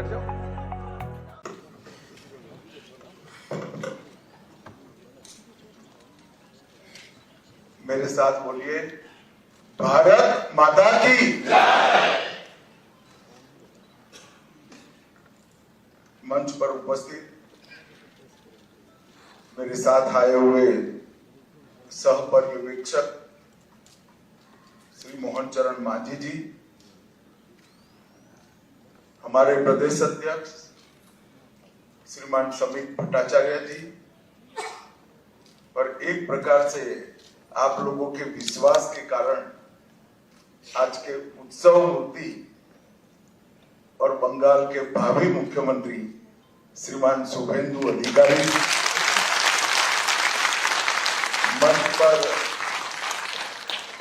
बैठ जाओ। मेरे साथ बोलिए, भारत माता की जय। मंच पर उपस्थित मेरे साथ आए हुए सह पर्यवेक्षक श्री मोहन चरण मांझी जी, हमारे प्रदेश अध्यक्ष श्रीमान समित भट्टाचार्य जी, और एक प्रकार से आप लोगों के विश्वास के कारण आज के उत्सव मूर्ति और बंगाल के भावी मुख्यमंत्री श्रीमान शुभेंदु अधिकारी, मंच पर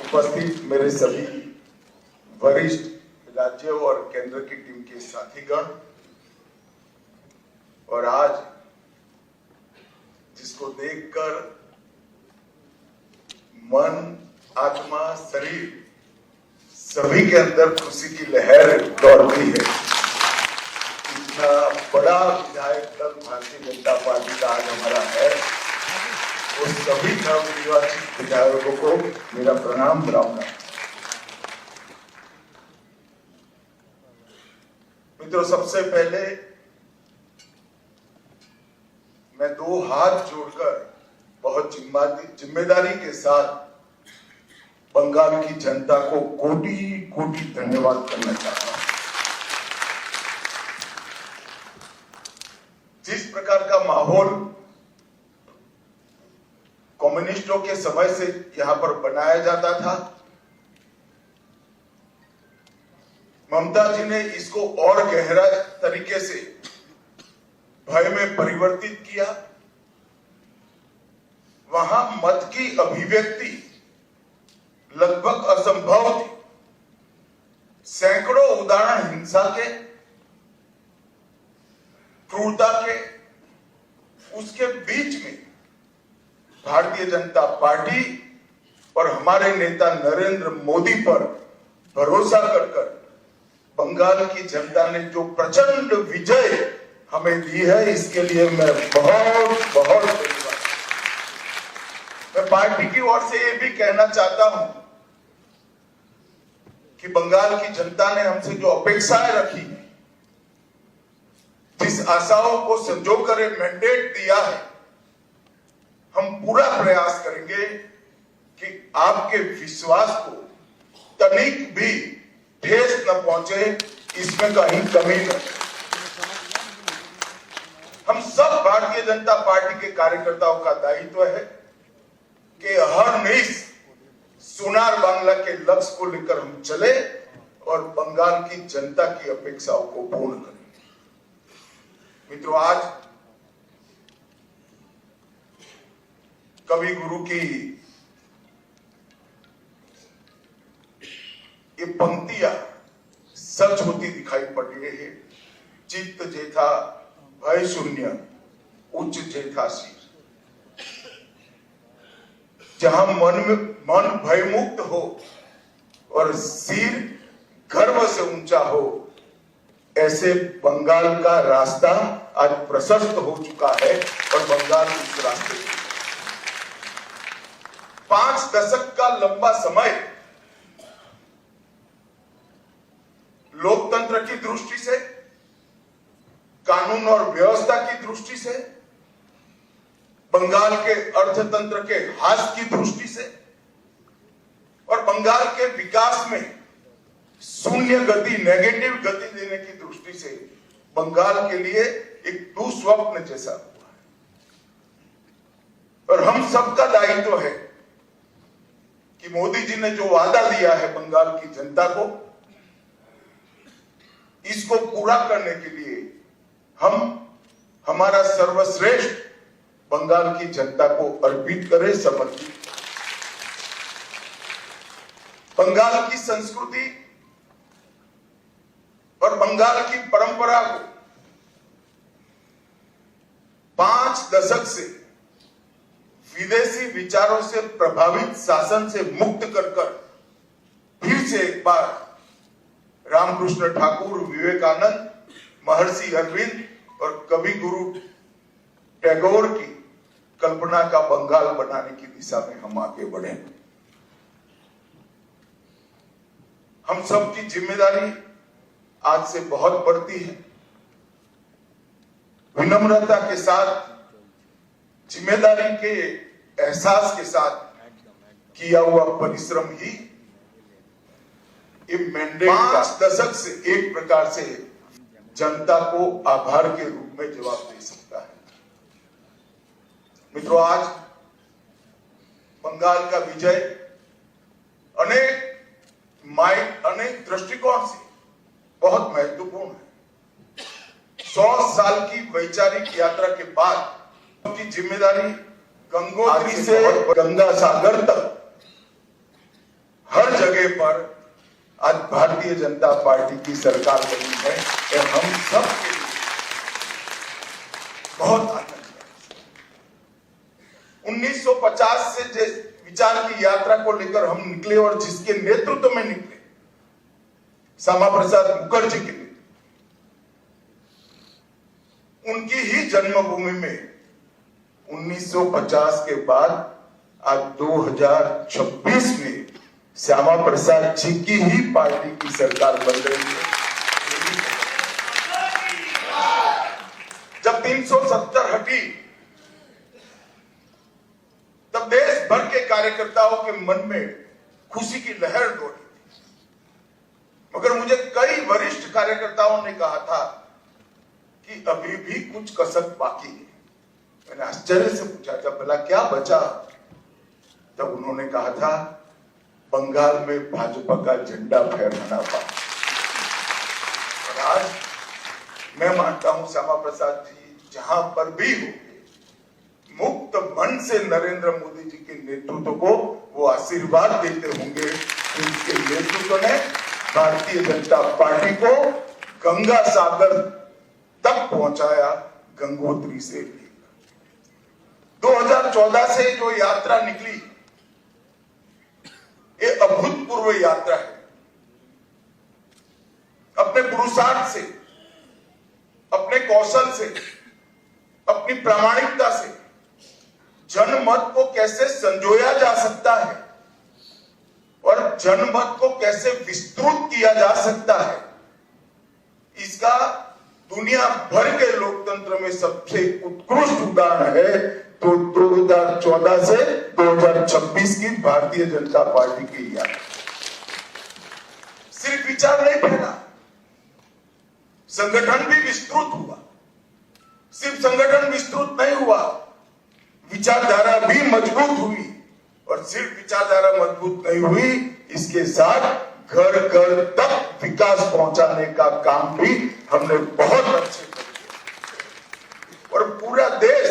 उपस्थित मेरे सभी वरिष्ठ राज्य और केंद्र की टीम के साथीगण, और आज जिसको देखकर मन, आत्मा, शरीर सभी के अंदर खुशी की लहर दौड़ती है, इतना बड़ा विधायक दल भारतीय जनता पार्टी का आज हमारा है, वो सभी नवनिर्वाचित विधायकों को मेरा प्रणाम बुलाऊंगा। मित्रों, सबसे पहले मैं दो हाथ जोड़कर बहुत जिम्मेदारी के साथ बंगाल की जनता को कोटि कोटि धन्यवाद करना चाहता हूं। जिस प्रकार का माहौल कम्युनिस्टों के समय से यहां पर बनाया जाता था, ममता जी ने इसको और गहरा तरीके से भय में परिवर्तित किया। वहां मत की अभिव्यक्ति लगभग असंभव थी। सैकड़ों उदाहरण हिंसा के, क्रूरता के, उसके बीच में भारतीय जनता पार्टी और हमारे नेता नरेंद्र मोदी पर भरोसा कर बंगाल की जनता ने जो प्रचंड विजय हमें दी है, इसके लिए मैं बहुत बहुत धन्यवाद। मैं पार्टी की ओर से ये भी कहना चाहता हूं कि बंगाल की जनता ने हमसे जो अपेक्षाएं रखी, जिस आशाओं को संजोकर मैंडेट दिया है, हम पूरा प्रयास करेंगे कि आपके विश्वास को तनिक भी ठेस न पहुंचे, इसमें कहीं कमी न। हम सब भारतीय जनता पार्टी के कार्यकर्ताओं का दायित्व है कि हर निश सोनार बांग्ला के लक्ष्य को लेकर हम चले और बंगाल की जनता की अपेक्षाओं को पूर्ण करें। मित्रों, आज कवि गुरु की ये पंक्तियां सच होती दिखाई पड़ रही है। चित्त जेथा भय शून्य, उच्च जेथा शीर। जहां मन भय मुक्त हो और सिर गर्व से ऊंचा हो, ऐसे बंगाल का रास्ता आज प्रशस्त हो चुका है और बंगाल उस रास्ते 5 दशक का लंबा समय लोकतंत्र की दृष्टि से, कानून और व्यवस्था की दृष्टि से, बंगाल के अर्थतंत्र के ह्रास की दृष्टि से और बंगाल के विकास में शून्य गति, नेगेटिव गति देने की दृष्टि से बंगाल के लिए एक दुस्वप्न जैसा हुआ है। और हम सबका दायित्व है कि मोदी जी ने जो वादा दिया है बंगाल की जनता को, इसको पूरा करने के लिए हम हमारा सर्वश्रेष्ठ बंगाल की जनता को अर्पित करें, समर्पित। बंगाल की संस्कृति और बंगाल की परंपरा को 5 दशक से विदेशी विचारों से प्रभावित शासन से मुक्त कर फिर से एक बार रामकृष्ण ठाकुर, विवेकानंद, महर्षि अरविंद और कवि गुरु टैगोर की कल्पना का बंगाल बनाने की दिशा में हम आगे बढ़े। हम सब की जिम्मेदारी आज से बहुत बढ़ती है। विनम्रता के साथ, जिम्मेदारी के एहसास के साथ किया हुआ परिश्रम ही मैंडेट 5 दशक से एक प्रकार से जनता को आभार के रूप में जवाब दे सकता है। मित्रों, आज बंगाल का विजय अनेक दृष्टिकोण से बहुत महत्वपूर्ण है। 100 साल की वैचारिक यात्रा के बाद की जिम्मेदारी गंगोत्री से गंगा सागर तक हर जगह पर आज भारतीय जनता पार्टी की सरकार बनी है। यह हम सब के लिए बहुत आनंद है। 1950 से जिस विचार की यात्रा को लेकर हम निकले और जिसके नेतृत्व में निकले, श्यामा प्रसाद मुखर्जी के लिए, उनकी ही जन्मभूमि में 1950 के बाद आज 2026 में श्यामा प्रसाद जी की ही पार्टी की सरकार बन रही है। जब 370 हटी तब देश भर के कार्यकर्ताओं के मन में खुशी की लहर दौड़ी थी, मगर मुझे कई वरिष्ठ कार्यकर्ताओं ने कहा था कि अभी भी कुछ कसक बाकी है। मैंने आश्चर्य से पूछा था, भला क्या बचा? तब उन्होंने कहा था, बंगाल में भाजपा का झंडा फहराना बाकी। और आज मैं मानता हूं श्यामा प्रसाद जी जहां पर भी होंगे, मुक्त मन से नरेंद्र मोदी जी के नेतृत्व को वो आशीर्वाद देते होंगे कि उनके नेतृत्व ने भारतीय जनता पार्टी को गंगा सागर तक पहुंचाया, गंगोत्री से लेकर 2014 से जो यात्रा निकली, ये अभूतपूर्व यात्रा है। अपने पुरुषार्थ से, अपने कौशल से, अपनी प्रामाणिकता से जनमत को कैसे संजोया जा सकता है और जनमत को कैसे विस्तृत किया जा सकता है, इसका दुनिया भर के लोकतंत्र में सबसे उत्कृष्ट उदाहरण है। तो 2014 से 2026 की भारतीय जनता पार्टी की यात्रा सिर्फ विचार नहीं फैला, संगठन भी विस्तृत हुआ। सिर्फ संगठन विस्तृत नहीं हुआ, विचारधारा भी मजबूत हुई। और सिर्फ विचारधारा मजबूत नहीं हुई, इसके साथ घर घर तक विकास पहुंचाने का काम भी हमने बहुत अच्छे कर किया। और पूरा देश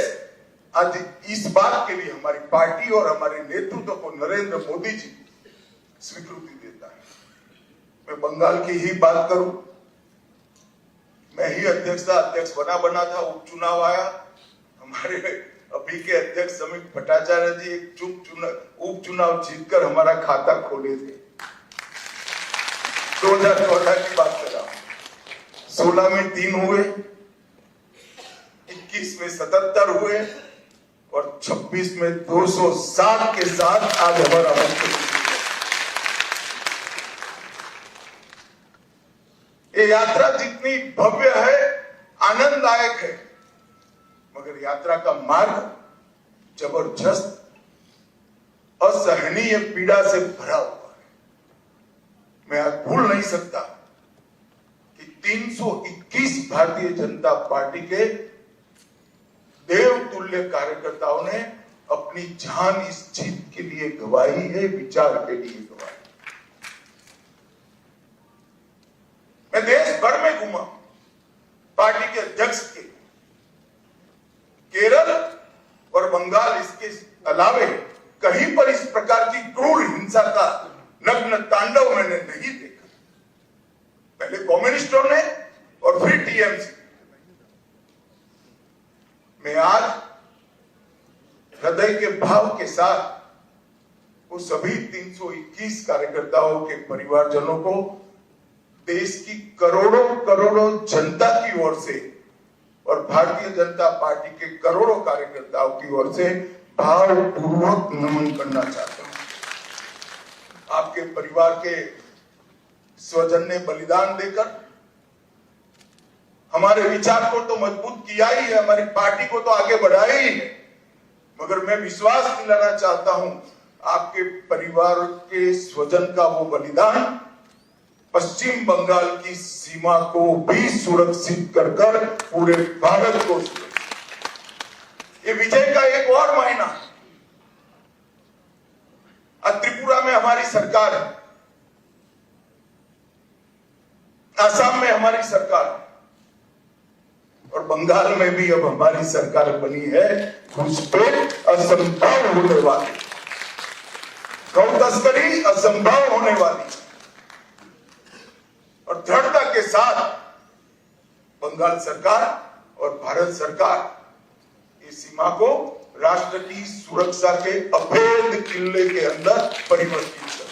आज इस बात के लिए हमारी पार्टी और हमारे नेतृत्व को नरेंद्र मोदी जी स्वीकृति देता है। मैं बंगाल की ही बात करूं, मैं ही अध्यक्ष बना था, उपचुनाव आया, हमारे अभी के अध्यक्ष समीक भट्टाचार्य जी एक उपचुनाव जीतकर हमारा खाता खोले थे। 2014 की बात कर रहा हूं। 16 में 3 हुए, 21 में 77 हुए और 26 में 207 के साथ आज हमारा ये यात्रा जितनी भव्य है, आनंददायक है, मगर यात्रा का मार्ग जबरदस्त, असहनीय पीड़ा से भरा हुआ है। मैं आज भूल नहीं सकता कि 321 भारतीय जनता पार्टी के देवतुल्य कार्यकर्ताओं ने अपनी जान इस जीत के लिए गवाई है, विचार के लिए गवाई। मैं देश भर में घूमा, पार्टी के अध्यक्ष के केरल और बंगाल, इसके अलावे कहीं पर इस प्रकार की क्रूर हिंसा का नग्न तांडव मैंने नहीं देखा। पहले कम्युनिस्टों ने और फिर टीएमसी। मैं आज हृदय के भाव के साथ वो सभी 321 कार्यकर्ताओं के परिवारजनों को देश की करोड़ों करोड़ों जनता की ओर से और भारतीय जनता पार्टी के करोड़ों कार्यकर्ताओं की ओर से भावपूर्वक नमन करना चाहता हूं। आपके परिवार के स्वजन ने बलिदान देकर हमारे विचार को तो मजबूत किया ही है, हमारी पार्टी को तो आगे बढ़ाया ही है, मगर मैं विश्वास दिलाना चाहता हूं आपके परिवार के स्वजन का वो बलिदान पश्चिम बंगाल की सीमा को भी सुरक्षित कर पूरे भारत को ये विजय का एक और मायना। आज त्रिपुरा में हमारी सरकार है, असम में हमारी सरकार है और बंगाल में भी अब हमारी सरकार बनी है। घुसपैठ असंभव होने वाली, गौ तस्करी असंभव होने वाली और दृढ़ता के साथ बंगाल सरकार और भारत सरकार इस सीमा को राष्ट्र की सुरक्षा के अभेद किले के अंदर परिवर्तित कर।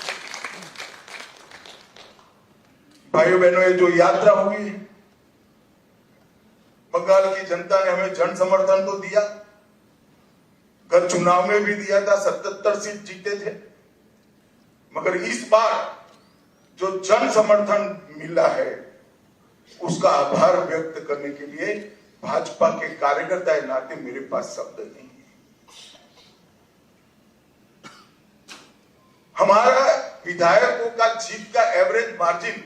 भाइयों बहनों, ये जो यात्रा हुई है, बंगाल की जनता ने हमें जन समर्थन तो दिया, गत चुनाव में भी दिया था, 77 सीट जीते थे, मगर इस बार जो जन समर्थन मिला है उसका आभार व्यक्त करने के लिए भाजपा के कार्यकर्ता के नाते मेरे पास शब्द नहीं है। हमारा विधायकों का जीत का एवरेज मार्जिन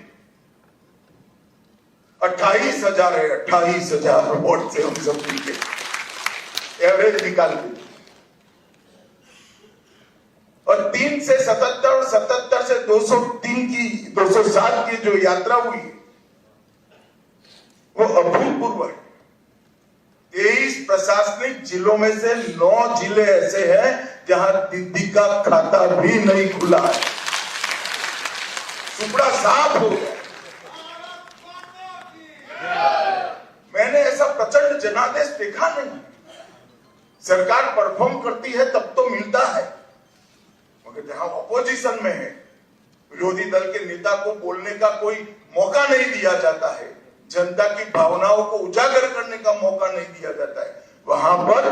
28,000 है। 28,000 वोट से हम सब जीते, एवरेज निकाल के। और 3 से 77, 77 से 203 की 207 की जो यात्रा हुई वो अभूतपूर्व है। 23 प्रशासनिक जिलों में से 9 जिले ऐसे हैं जहां दीदी का खाता भी नहीं खुला है, सुपड़ा साफ हो गया। मैंने ऐसा प्रचंड जनादेश देखा नहीं। सरकार परफॉर्म करती है तब तो मिलता है, मगर जहां ऑपोजिशन में है, विरोधी दल के नेता को बोलने का कोई मौका नहीं दिया जाता है, जनता की भावनाओं को उजागर करने का मौका नहीं दिया जाता है, वहां पर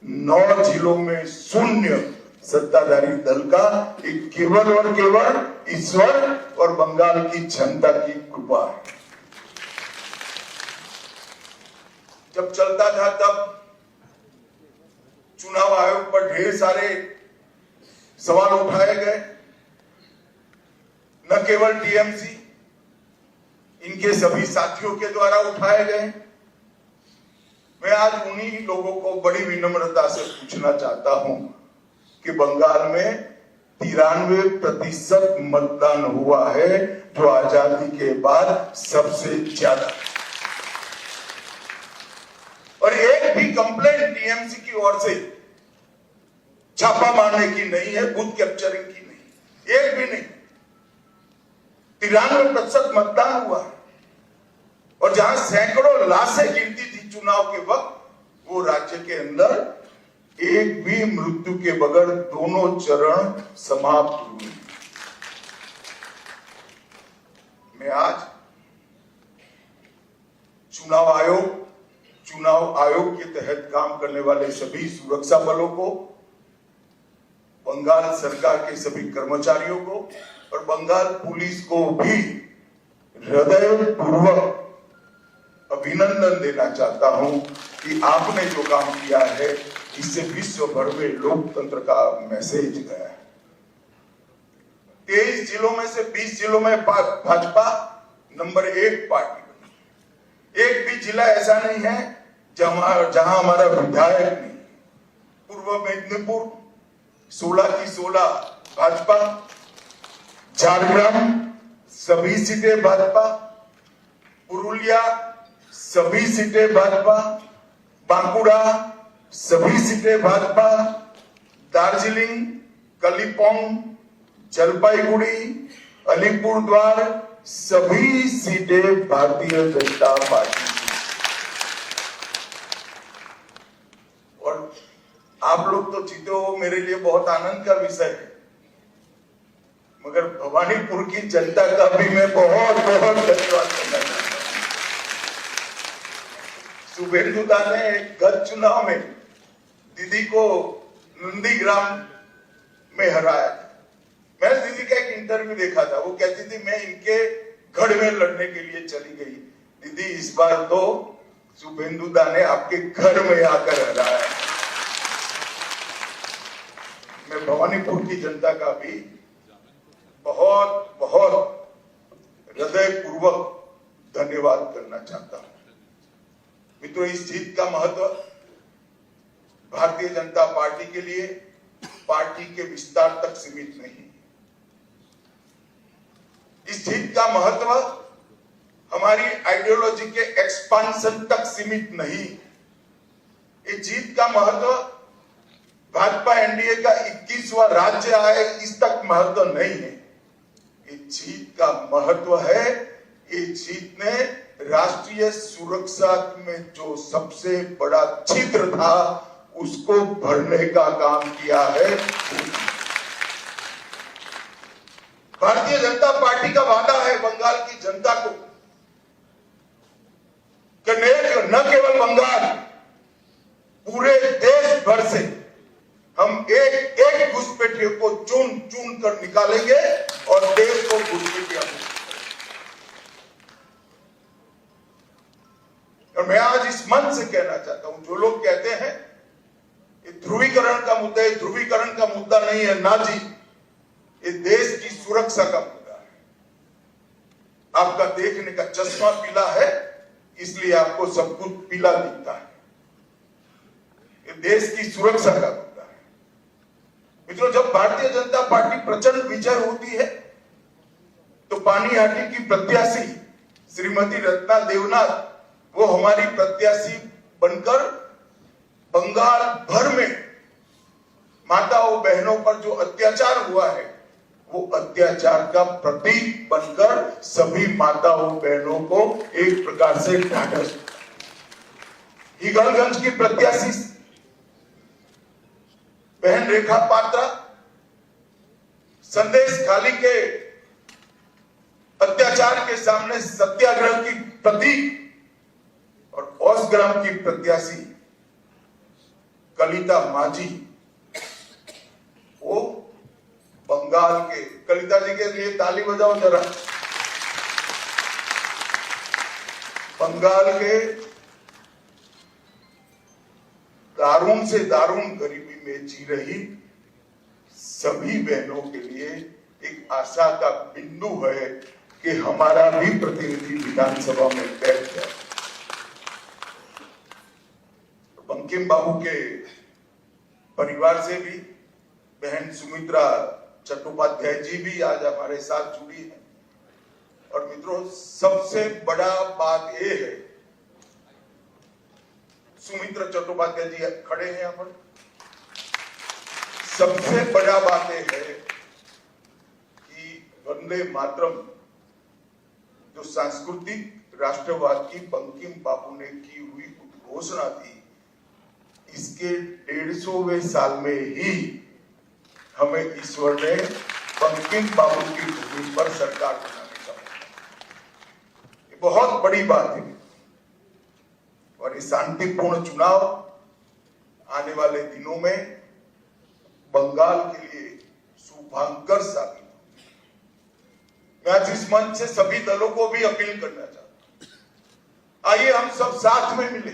9 जिलों में शून्य सत्ताधारी दल का एक केवल और केवल ईश्वर और बंगाल की जनता की कृपा है। जब चलता था तब चुनाव आयोग पर ढेर सारे सवाल उठाए गए, न केवल टीएमसी, इनके सभी साथियों के द्वारा उठाए गए। मैं आज उन्हीं लोगों को बड़ी विनम्रता से पूछना चाहता हूं कि बंगाल में 93% मतदान हुआ है, जो आजादी के बाद सबसे ज्यादा, और एक भी कंप्लेंट टीएमसी की ओर से छापा मारने की नहीं है, बूथ कैप्चरिंग की नहीं, एक भी नहीं। 93% मतदान हुआ और जहां सैकड़ों लाशें गिरती थी चुनाव के वक्त, वो राज्य के अंदर एक भी मृत्यु के बगैर दोनों चरण समाप्त हुए। मैं आज चुनाव आयोग के तहत काम करने वाले सभी सुरक्षा बलों को, बंगाल सरकार के सभी कर्मचारियों को और बंगाल पुलिस को भी हृदयपूर्वक अभिनंदन देना चाहता हूं कि आपने जो काम किया है इससे विश्व भर में लोकतंत्र का मैसेज गया है। 23 जिलों में से 20 जिलों में भाजपा नंबर 1 पार्टी बनी। एक भी जिला ऐसा नहीं है जहां हमारा विधायक नहीं। पूर्व मेदिनीपुर 16 की 16 भाजपा, झारग्राम सभी सीटें भाजपा, पुरुलिया सभी सीटें भाजपा, बांकुड़ा सभी सीटें भाजपा, दार्जिलिंग, कलिम्पोंग, जलपाईगुड़ी, अलीपुरद्वार सभी सीटें भारतीय जनता पार्टी। और आप लोग तो जीते हो, मेरे लिए बहुत आनंद का विषय है, मगर भवानीपुर की जनता का भी मैं बहुत बहुत धन्यवाद करना चाहता हूं। शुभेंदु दा ने गत चुनाव में दीदी को नंदीग्राम में हराया था। मैंने दीदी का एक इंटरव्यू देखा था, वो कहती थी मैं इनके गढ़ में लड़ने के लिए चली गई। दीदी इस बार तो शुभेंदु दा ने आपके घर में आकर हराया। मैं भवानीपुर की जनता का भी बहुत बहुत हृदयपूर्वक धन्यवाद करना चाहता हूं। मित्रों, इस जीत का महत्व भारतीय जनता पार्टी के लिए पार्टी के विस्तार तक सीमित नहीं। इस जीत का महत्व हमारी आइडियोलॉजी के एक्सपांशन तक सीमित नहीं। इस जीत का महत्व भाजपा एनडीए का 21वां राज्य आए इस तक महत्व नहीं है। इस जीत का महत्व है, ये जीत ने राष्ट्रीय सुरक्षा में जो सबसे बड़ा छिद्र था उसको भरने का काम किया है। भारतीय जनता पार्टी का वादा है बंगाल की जनता को कि न केवल बंगाल, पूरे देश भर से हम एक एक घुसपैठियों को चुन चुन कर निकालेंगे और देश को घुसपैठिया। और मैं आज इस मंच से कहना चाहता हूं, जो लोग कहते हैं ये ध्रुवीकरण का मुद्दा है, ध्रुवीकरण का मुद्दा नहीं है ना जी, ये देश की सुरक्षा का मुद्दा है। आपका देखने का चश्मा पीला है इसलिए आपको सब कुछ पीला दिखता है। ये देश की सुरक्षा का मुद्दा है। मित्रों, जब भारतीय जनता पार्टी प्रचंड विजय होती है तो पानीहाटी की प्रत्याशी श्रीमती रत्ना देवनाथ वो हमारी प्रत्याशी बनकर बंगाल भर में माताओं बहनों पर जो अत्याचार हुआ है वो अत्याचार का प्रतीक बनकर सभी माताओं बहनों को एक प्रकार से ढांढस। ईगलगंज की प्रत्याशी बहन रेखा पात्रा संदेश खाली के अत्याचार के सामने सत्याग्रह की प्रतीक, और औसग्राम की प्रत्याशी कलिता माझी वो बंगाल के, कलिता जी के लिए ताली बजाओ जरा, बंगाल के दारुण से दारुण गरीबी में जी रही सभी बहनों के लिए एक आशा का बिंदु है कि हमारा भी प्रतिनिधि विधानसभा में बैठ जाए। बंकिम बाबू के परिवार से भी बहन सुमित्रा चट्टोपाध्याय जी भी आज हमारे साथ जुड़ी है। और मित्रों, सबसे बड़ा बात यह है, सुमित्रा चट्टोपाध्याय जी खड़े हैं यहाँ पर, सबसे बड़ा बात यह है कि वंदे मातरम जो सांस्कृतिक राष्ट्रवाद की बंकिम बाबू ने की हुई उद्घोषणा थी, इसके 150वें साल में ही हमें ईश्वर ने बंकिम बाबू की भूमि पर सरकार बनाने का, ये बहुत बड़ी बात है। और ये शांतिपूर्ण चुनाव आने वाले दिनों में बंगाल के लिए शुभांकर साबित हो। मैं आज इस मंच से सभी दलों को भी अपील करना चाहता हूं, आइए हम सब साथ में मिले।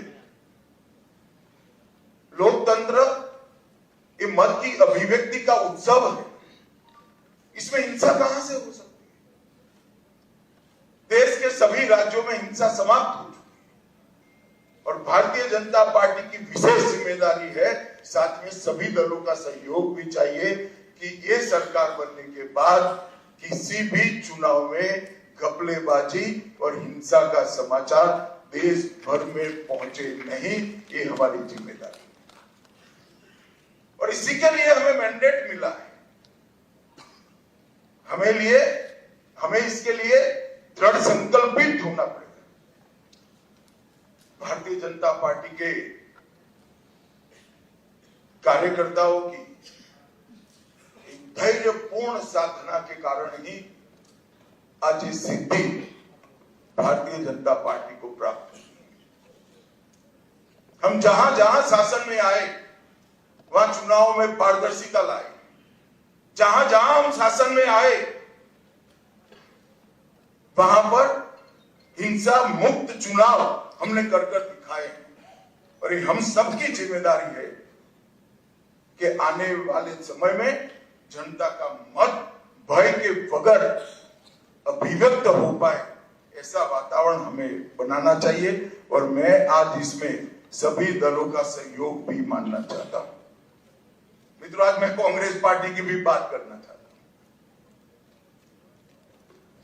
लोकतंत्र ये मत की अभिव्यक्ति का उत्सव है, इसमें हिंसा कहां से हो सकती है? देश के सभी राज्यों में हिंसा समाप्त हो चुकी है और भारतीय जनता पार्टी की विशेष जिम्मेदारी है, साथ में सभी दलों का सहयोग भी चाहिए कि ये सरकार बनने के बाद किसी भी चुनाव में घपलेबाजी और हिंसा का समाचार देश भर में पहुंचे नहीं, ये हमारी जिम्मेदारी। और इसी के लिए हमें मैंडेट मिला है। हमें इसके लिए दृढ़ संकल्पित होना पड़ेगा। भारतीय जनता पार्टी के कार्यकर्ताओं की एक धैर्य धैर्य पूर्ण साधना के कारण ही आज ये सिद्धि भारतीय जनता पार्टी को प्राप्त हुई। हम जहां जहां शासन में आए वहां चुनाव में पारदर्शिता लाए, जहां जहां हम शासन में आए वहां पर हिंसा मुक्त चुनाव हमने कर दिखाए। और ये हम सबकी जिम्मेदारी है कि आने वाले समय में जनता का मत भय के बगैर अभिव्यक्त हो पाए, ऐसा वातावरण हमें बनाना चाहिए। और मैं आज इसमें सभी दलों का सहयोग भी मानना चाहता हूं। मित्रों, आज मैं कांग्रेस पार्टी की भी बात करना चाहता हूं।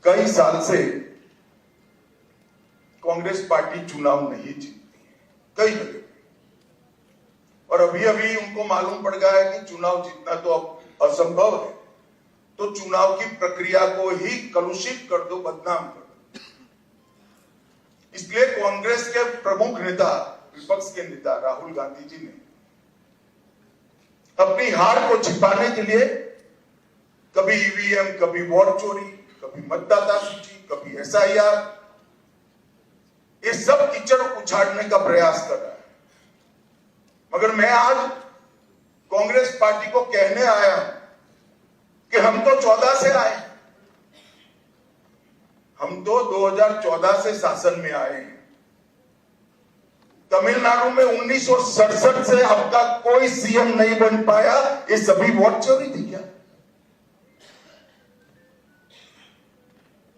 कई साल से कांग्रेस पार्टी चुनाव नहीं जीतती है, कई जगह। और अभी अभी उनको मालूम पड़ गया है कि चुनाव जीतना तो अब असंभव है, तो चुनाव की प्रक्रिया को ही कलुषित कर दो, बदनाम कर दो। इसलिए कांग्रेस के प्रमुख नेता, विपक्ष के नेता राहुल गांधी जी ने अपनी हार को छिपाने के लिए कभी ईवीएम, कभी वोट चोरी, कभी मतदाता सूची, कभी एसआईआर, ये सब कीचड़ उछाड़ने का प्रयास कर रहा है। मगर मैं आज कांग्रेस पार्टी को कहने आया हूं कि हम तो 14 से आए, हम तो 2014 से शासन में आए हैं। तमिलनाडु में 1967 से अब तक कोई सीएम नहीं बन पाया, ये सभी वोट चोरी थी क्या?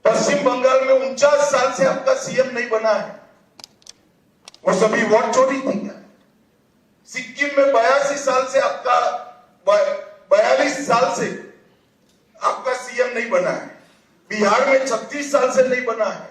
पश्चिम बंगाल में 49 साल से अब तक सीएम नहीं बना है, वो सभी वोट चोरी थी क्या? सिक्किम में 82 साल से आपका 42 साल से आपका सीएम नहीं बना है, बिहार में 36 साल से नहीं बना है,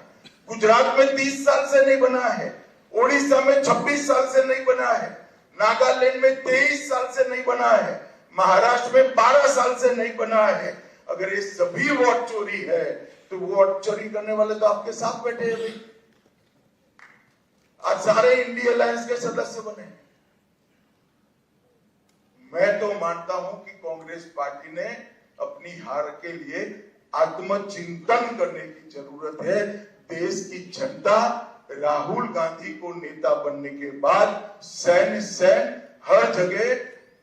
गुजरात में 30 साल से नहीं बना है, ओडिशा में 26 साल से नहीं बना है, नागालैंड में 23 साल से नहीं बना है, महाराष्ट्र में 12 साल से नहीं बना है। अगर ये सभी वोट चोरी है तो वोट चोरी करने वाले तो आपके साथ बैठे हैं भाई। आज सारे इंडिया अलायंस के सदस्य बने। मैं तो मानता हूं कि कांग्रेस पार्टी ने अपनी हार के लिए आत्मचिंतन करने की जरूरत है। देश की जनता राहुल गांधी को नेता बनने के बाद सैन हर जगह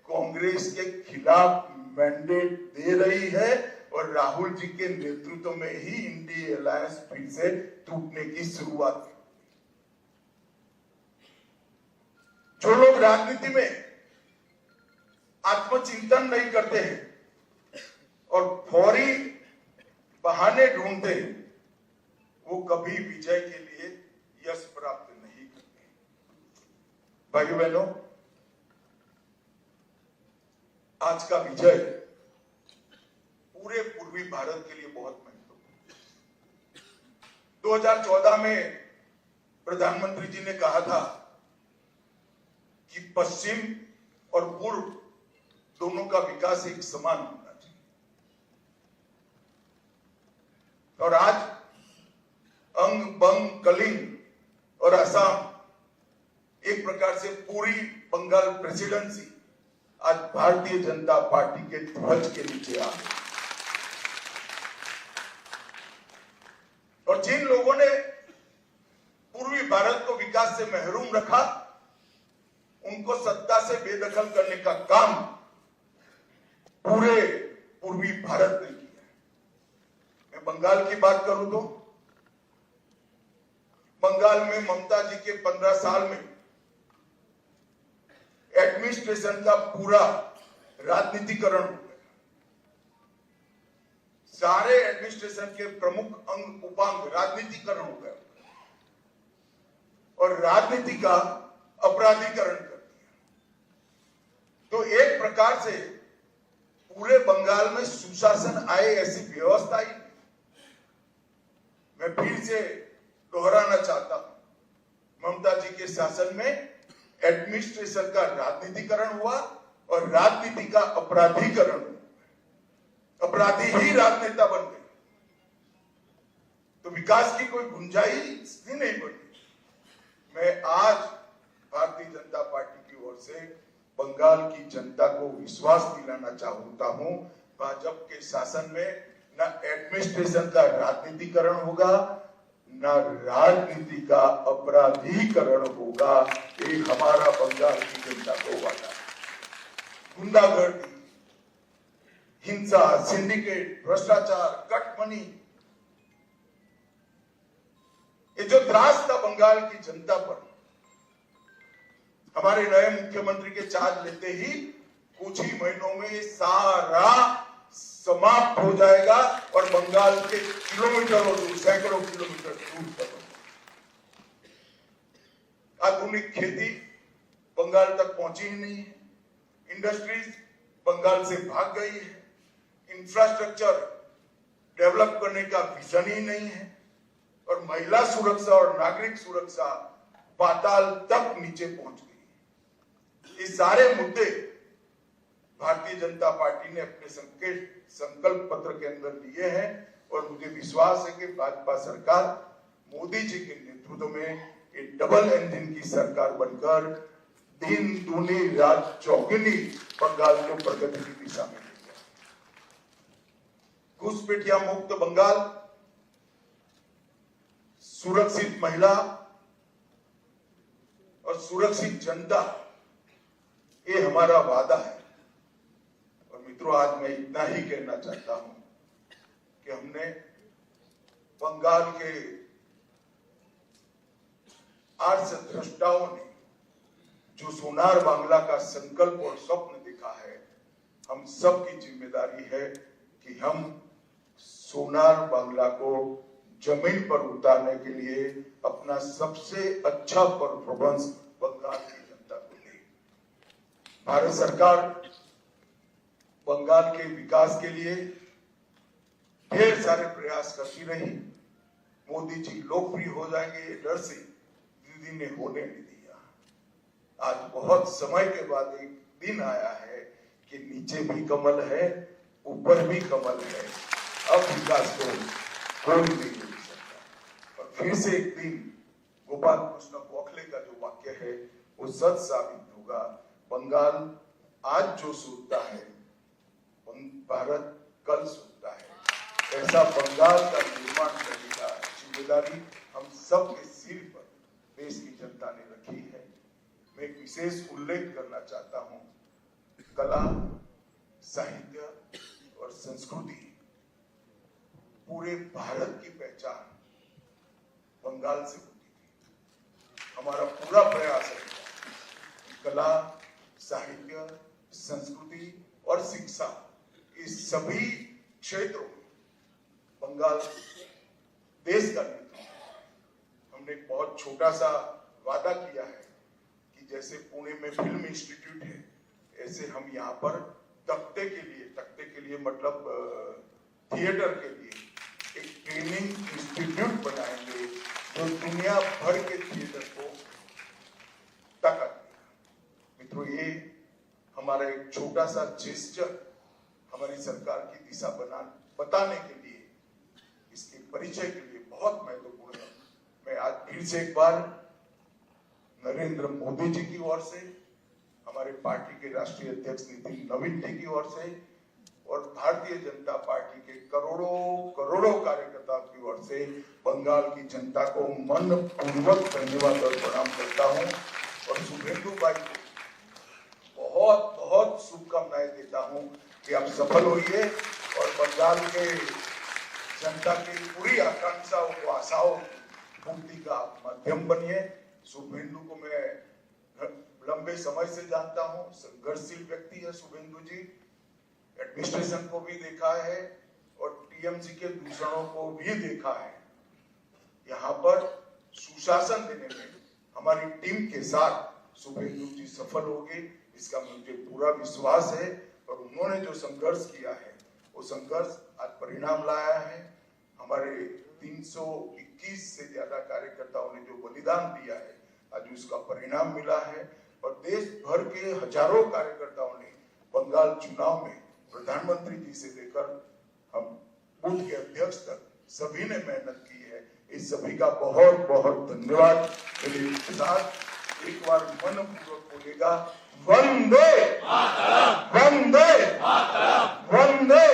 कांग्रेस के खिलाफ मैंडेट दे रही है और राहुल जी के नेतृत्व में ही इंडिया अलायंस फिर से टूटने की शुरुआत है। जो लोग राजनीति में आत्मचिंतन नहीं करते हैं और फौरी बहाने ढूंढते हैं, वो कभी विजय के लिए यश प्राप्त नहीं करते। भाइयों बहनों, आज का विजय पूरे पूर्वी भारत के लिए बहुत महत्वपूर्ण है। 2014 में प्रधानमंत्री जी ने कहा था कि पश्चिम और पूर्व दोनों का विकास एक समान होना चाहिए। और आज अंग, बंग, कलिंग और असम एक प्रकार से पूरी बंगाल प्रेसिडेंसी आज भारतीय जनता पार्टी के ध्वज के नीचे आ गई। और जिन लोगों ने पूर्वी भारत को विकास से महरूम रखा, उनको सत्ता से बेदखल करने का काम पूरे पूर्वी भारत ने किया। मैं बंगाल की बात करूं तो बंगाल में ममता जी के 15 साल में एडमिनिस्ट्रेशन का पूरा राजनीतिकरण हो गया। सारे एडमिनिस्ट्रेशन के प्रमुख अंग उपांग राजनीतिकरण हो गया और राजनीति का अपराधीकरण कर दिया। तो एक प्रकार से पूरे बंगाल में सुशासन आए ऐसी व्यवस्था ही नहीं। मैं फिर से दोहराना चाहता हूं, ममता जी के शासन में एडमिनिस्ट्रेशन का राजनीतिकरण हुआ और राजनीति का अपराधीकरण हुआ। अपराधी ही राजनेता बन गए, तो विकास की कोई गुंजाइश ही नहीं बनी। मैं आज भारतीय जनता पार्टी की ओर से बंगाल की जनता को विश्वास दिलाना चाहता हूं भाजपा के शासन में न एडमिनिस्ट्रेशन का राजनीतिकरण होगा, न राजनीति का अपराधीकरण होगा। ये हमारा बंगाल की जनता को वादा है। गुंडागर्दी, हिंसा, सिंडिकेट, भ्रष्टाचार, कटमनी, ये जो त्रास था बंगाल की जनता पर, हमारे नए मुख्यमंत्री के चार्ज लेते ही कुछ ही महीनों में सारा समाप्त हो जाएगा और बंगाल के किलोमीटरों दूर, सैकड़ों किलोमीटर दूर तक आधुनिक खेती बंगाल तक पहुंची ही नहीं है, इंडस्ट्रीज बंगाल से भाग गई है, इंफ्रास्ट्रक्चर डेवलप करने का विजन ही नहीं है और महिला सुरक्षा और नागरिक सुरक्षा पाताल तक नीचे पहुंच गई। ये सारे मुद्दे भारतीय जनता पार्टी ने अपने संकल्प पत्र के अंदर लिए हैं और मुझे विश्वास है कि भाजपा सरकार मोदी जी के नेतृत्व में एक डबल इंजन की सरकार बनकर दिन दूनी रात चौगुनी बंगाल को प्रगति की दिशा में लेगा। घुसपैठिया मुक्त बंगाल, सुरक्षित महिला और सुरक्षित जनता, ये हमारा वादा है। और मित्रों, आज मैं इतना ही कहना चाहता हूं कि हमने बंगाल के आर्ष द्रष्टाओं ने जो सोनार बांग्ला का संकल्प और स्वप्न देखा है, हम सब की जिम्मेदारी है कि हम सोनार बांग्ला को जमीन पर उतारने के लिए अपना सबसे अच्छा परफॉर्मेंस बंगाल की जनता को दे। भारत सरकार बंगाल के विकास के लिए ढेर सारे प्रयास करती रही। मोदी जी लोकप्रिय हो जाएंगे ये डर से दीदी ने होने नहीं दिया। आज बहुत समय के बाद एक दिन आया है कि नीचे भी कमल है, ऊपर भी कमल है। अब विकास को कोई नहीं रोक सकता। और फिर से एक दिन गोपाल कृष्ण गोखले का जो वाक्य है वो सच साबित होगा। बंगाल आज जो सोचता है, भारत कल सोचता है। ऐसा बंगाल का निर्माण करने का जिम्मेदारी हम सब के सिर पर देश की जनता ने रखी है। मैं एक विशेष उल्लेख करना चाहता हूं, कला, साहित्य और संस्कृति पूरे भारत की पहचान बंगाल से होती थी। हमारा पूरा प्रयास है कि कला, साहित्य, संस्कृति और शिक्षा, इस सभी क्षेत्रों में बंगाल देश का नेतृत्व। हमने एक बहुत छोटा सा वादा किया है कि जैसे पुणे में फिल्म इंस्टीट्यूट है, ऐसे हम यहाँ पर तख्ते के लिए मतलब थिएटर के लिए एक ट्रेनिंग इंस्टीट्यूट बनाएंगे जो दुनिया भर के थिएटर को ताकत देगा। मित्रों, ये हमारा एक छोटा सा जेस्चर हमारी सरकार की दिशा बताने के लिए, इसके परिचय के लिए बहुत महत्वपूर्ण है। मैं आज फिर से एक बार नरेंद्र मोदी जी की ओर से, हमारे पार्टी के राष्ट्रीय अध्यक्ष नितिन नवीन जी की ओर से और भारतीय जनता पार्टी के करोड़ों कार्यकर्ताओं की ओर से बंगाल की जनता को मन पूर्वक धन्यवाद और प्रणाम करता हूं और शुभेंदु भाई को बहुत बहुत शुभकामनाएं देता हूं कि आप सफल होइए और बंगाल के जनता की पूरी आकांक्षाओं को, आशाओं पूर्ति का माध्यम बनिए। शुभेंदु को मैं लंबे समय से जानता हूं, संघर्षशील व्यक्ति है शुभेंदु जी। एडमिनिस्ट्रेशन को भी देखा है और टीएमसी के दूषणों को भी देखा है। यहाँ पर सुशासन देने में हमारी टीम के साथ शुभेंदु जी सफल होंगे, इसका मुझे पूरा विश्वास है। और उन्होंने जो संघर्ष किया है वो संघर्ष आज परिणाम लाया है। हमारे 321 से ज्यादा कार्यकर्ताओं ने जो बलिदान दिया है, आज उसका परिणाम मिला है। और देश भर के हजारों कार्यकर्ताओं ने बंगाल चुनाव में प्रधानमंत्री जी से लेकर हम बूथ के अध्यक्ष तक सभी ने मेहनत की है। इस सभी का बहुत बहुत धन्यवाद। मेरे साथ एक बार मनपूर्वक बोलेगा, वंदे वंदे वंदे